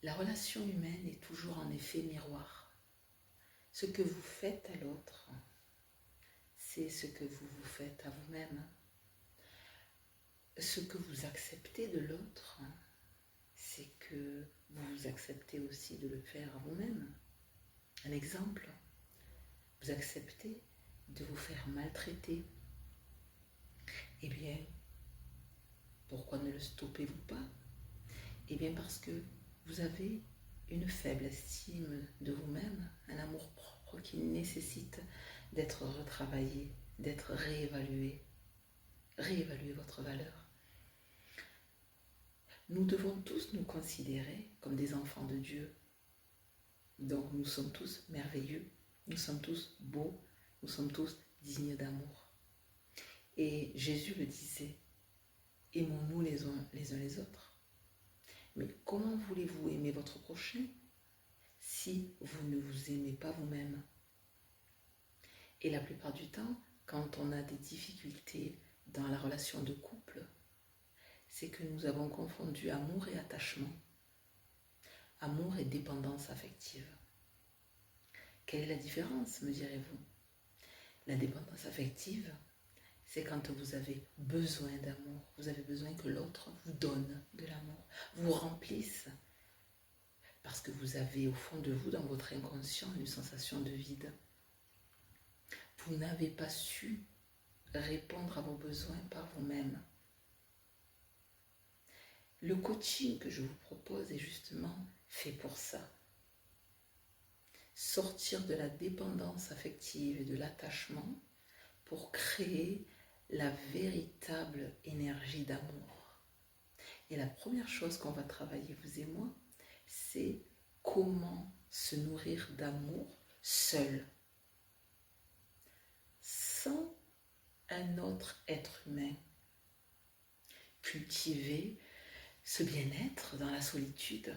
La relation humaine est toujours en effet miroir. Ce que vous faites à l'autre, c'est ce que vous vous faites à vous-même. Ce que vous acceptez de l'autre, c'est que vous acceptez aussi de le faire à vous-même. Un exemple, vous acceptez de vous faire maltraiter. Eh bien, pourquoi ne le stoppez-vous pas? Eh bien parce que vous avez une faible estime de vous-même, un amour-propre qui nécessite d'être retravaillé, d'être réévalué. Réévaluer votre valeur. Nous devons tous nous considérer comme des enfants de Dieu. Donc nous sommes tous merveilleux, nous sommes tous beaux, nous sommes tous dignes d'amour. Et Jésus le disait, aimons-nous les uns les autres. Mais comment voulez-vous aimer votre prochain si vous ne vous aimez pas vous-même? Et la plupart du temps, quand on a des difficultés dans la relation de couple, c'est que nous avons confondu amour et attachement, amour et dépendance affective. Quelle est la différence, me direz-vous? La dépendance affective, c'est quand vous avez besoin d'amour, vous avez besoin que l'autre vous donne de l'amour, vous remplisse, parce que vous avez au fond de vous, dans votre inconscient, une sensation de vide. Vous n'avez pas su répondre à vos besoins par vous-même. Le coaching que je vous propose est justement fait pour ça. Sortir de la dépendance affective et de l'attachement pour créer la véritable énergie d'amour. Et la première chose qu'on va travailler, vous et moi, c'est comment se nourrir d'amour seul, sans un autre être humain. Cultiver ce bien-être dans la solitude,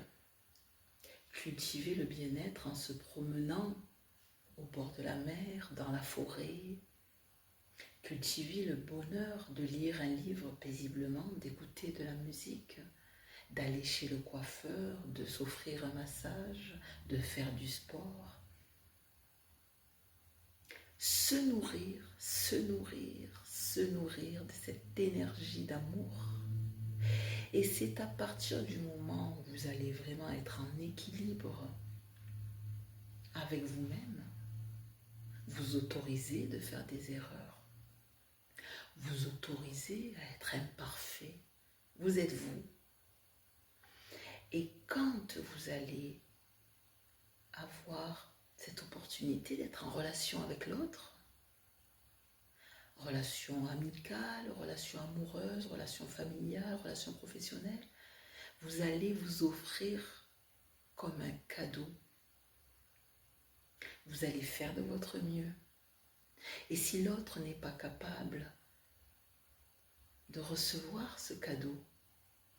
cultiver le bien-être en se promenant au bord de la mer, dans la forêt, cultiver le bonheur de lire un livre paisiblement, d'écouter de la musique, d'aller chez le coiffeur, de s'offrir un massage, de faire du sport. Se nourrir de cette énergie d'amour. Et c'est à partir du moment où vous allez vraiment être en équilibre avec vous-même, vous autorisez de faire des erreurs, vous autorisez à être imparfait, vous êtes vous. Et quand vous allez avoir cette opportunité d'être en relation avec l'autre, relation amicale, relation amoureuse, relation familiale, relation professionnelle, vous allez vous offrir comme un cadeau. Vous allez faire de votre mieux. Et si l'autre n'est pas capable de recevoir ce cadeau,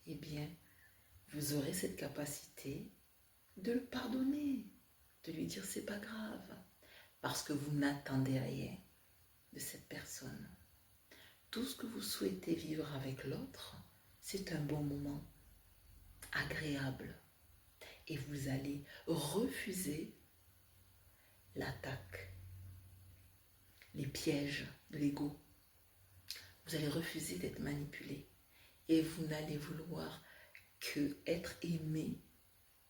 eh bien, vous aurez cette capacité de le pardonner, de lui dire c'est pas grave, parce que vous n'attendez rien de cette personne. Tout ce que vous souhaitez vivre avec l'autre, c'est un bon moment, agréable. Et vous allez refuser l'attaque, les pièges de l'ego. Vous allez refuser d'être manipulé. Et vous n'allez vouloir que être aimé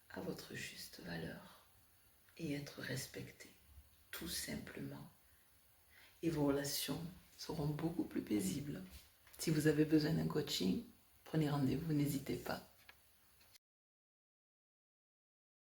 à votre juste valeur et être respecté, tout simplement. Et vos relations seront beaucoup plus paisibles. Si vous avez besoin d'un coaching, prenez rendez-vous, n'hésitez pas.